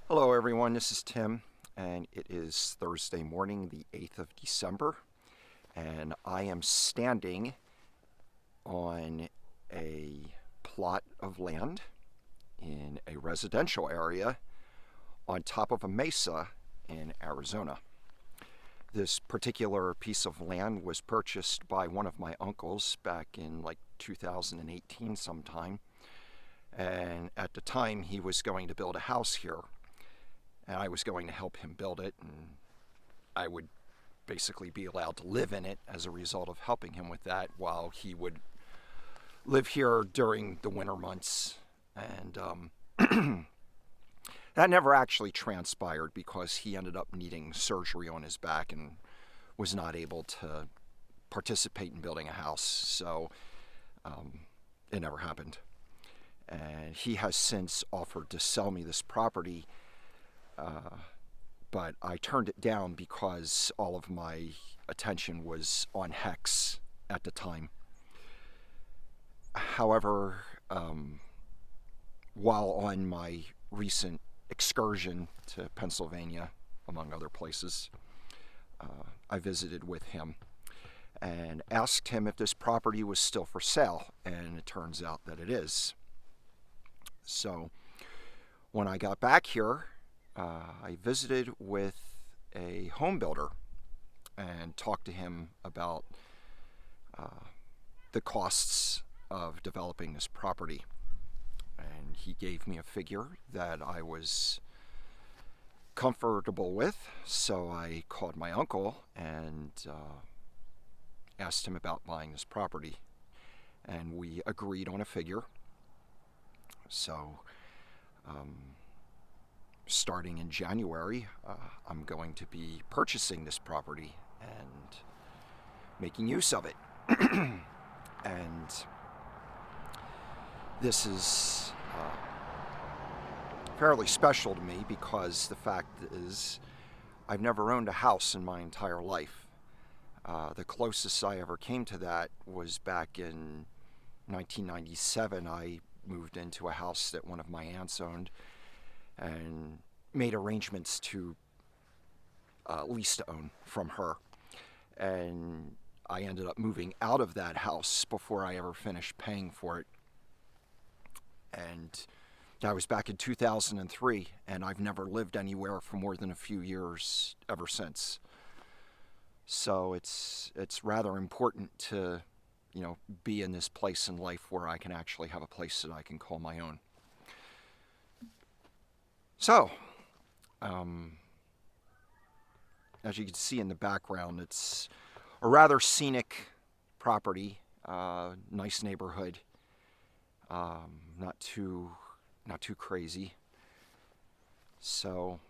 Hello, everyone. This is Tim, and it is Thursday morning, the 8th of December, and I am standing on a plot of land in a residential area on top of a mesa in Arizona. This particular piece of land was purchased by one of my uncles back in like 2018 sometime, and at the time he was going to build a house here and I was going to help him build it, and I would basically be allowed to live in it as a result of helping him with that, while he would live here during the winter months. And that never actually transpired because he ended up needing surgery on his back and was not able to participate in building a house. So it never happened. And he has since offered to sell me this property, but I turned it down because all of my attention was on Hex at the time. However, while on my recent excursion to Pennsylvania, among other places, I visited with him and asked him if this property was still for sale, and it turns out that it is. So when I got back here, I visited with a home builder and talked to him about the costs of developing this property. And he gave me a figure that I was comfortable with, so I called my uncle and asked him about buying this property. And we agreed on a figure. So, starting in January, I'm going to be purchasing this property and making use of it. And this is fairly special to me because the fact is I've never owned a house in my entire life. The closest I ever came to that was back in 1997. I moved into a house that one of my aunts owned and made arrangements to lease to own from her. And I ended up moving out of that house before I ever finished paying for it. And that was back in 2003, and I've never lived anywhere for more than a few years ever since. So it's rather important to, be in this place in life where I can actually have a place that I can call my own. So, as you can see in the background, it's a rather scenic property, nice neighborhood, not too crazy. So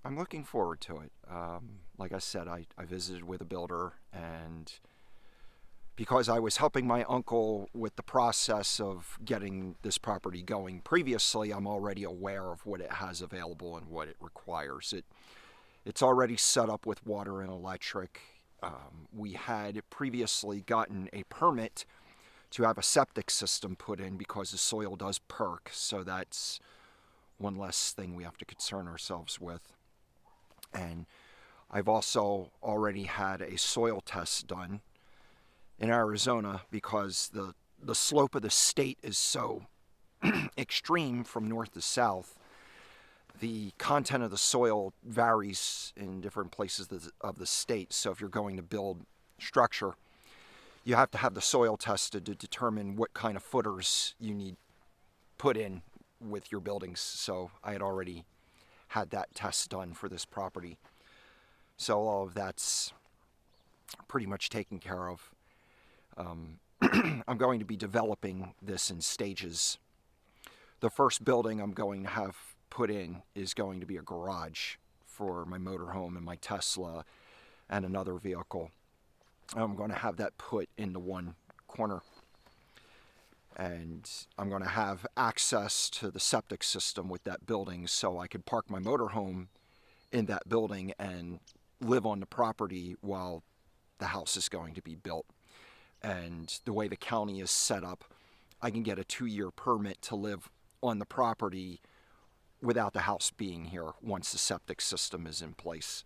I'm looking forward to it. Like I said, I visited with a builder, and because I was helping my uncle with the process of getting this property going previously, I'm already aware of what it has available and what it requires. It's already set up with water and electric. We had previously gotten a permit to have a septic system put in because the soil does perk, so that's one less thing we have to concern ourselves with. And I've also already had a soil test done in Arizona because the slope of the state is so extreme from north to south. The content of the soil varies in different places of the state. So if you're going to build structure, you have to have the soil tested to determine what kind of footers you need put in with your buildings. So I had already had that test done for this property. So all of that's pretty much taken care of. I'm going to be developing this in stages. The first building I'm going to have put in is going to be a garage for my motorhome and my Tesla and another vehicle. I'm going to have that put into one corner. And I'm going to have access to the septic system with that building so I could park my motorhome in that building and live on the property while the house is going to be built. And the way the county is set up, I can get a 2-year permit to live on the property without the house being here once the septic system is in place.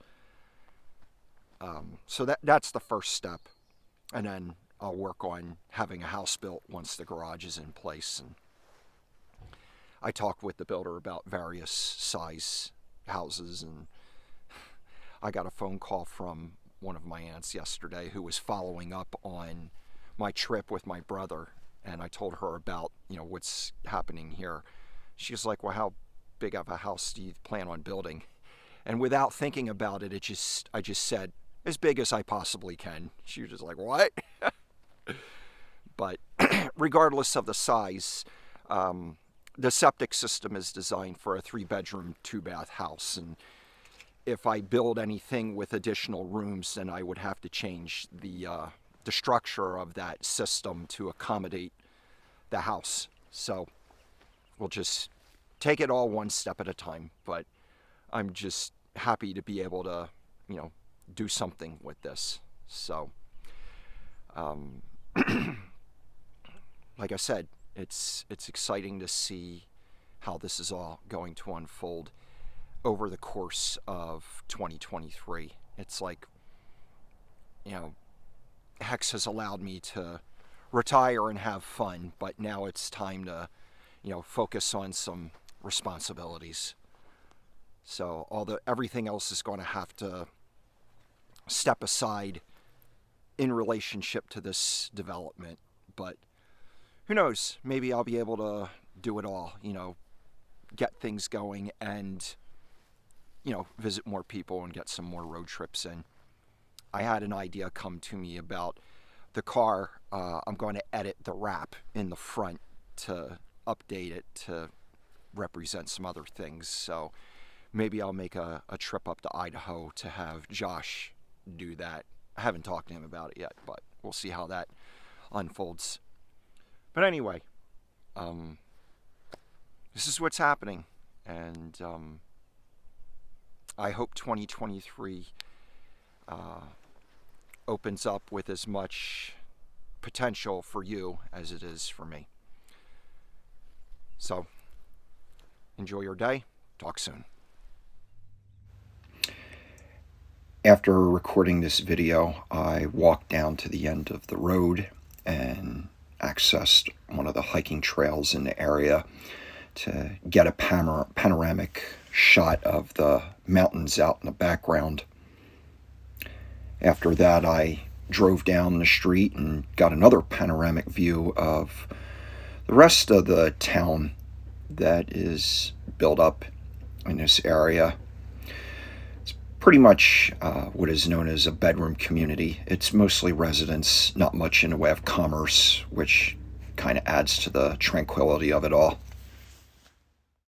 So that's the first step. And then I'll work on having a house built once the garage is in place. And I talked with the builder about various size houses, and I got a phone call from one of my aunts yesterday who was following up on my trip with my brother, and I told her about, what's happening here. She was like, well, how big of a house do you plan on building? And without thinking about it, I just said, as big as I possibly can. She was just like, what? But regardless of the size, the septic system is designed for a 3-bedroom, 2-bath house. And if I build anything with additional rooms, then I would have to change the structure of that system to accommodate the house. So we'll just take it all one step at a time. But I'm just happy to be able to, do something with this. So, like I said, it's exciting to see how this is all going to unfold over the course of 2023. It's like, Hex has allowed me to retire and have fun, but now it's time to, focus on some responsibilities. So everything else is going to have to step aside in relationship to this development. But who knows? Maybe I'll be able to do it all, get things going and, visit more people and get some more road trips in. I had an idea come to me about the car. I'm going to edit the wrap in the front to update it to represent some other things. So maybe I'll make a trip up to Idaho to have Josh do that. I haven't talked to him about it yet, but we'll see how that unfolds. But anyway, this is what's happening, and I hope 2023 opens up with as much potential for you as it is for me. So, enjoy your day. Talk soon. After recording this video, I walked down to the end of the road and accessed one of the hiking trails in the area to get a panoramic shot of the mountains out in the background. After that, I drove down the street and got another panoramic view of the rest of the town that is built up in this area. Pretty much what is known as a bedroom community. It's mostly residents, not much in the way of commerce, which kind of adds to the tranquility of it all.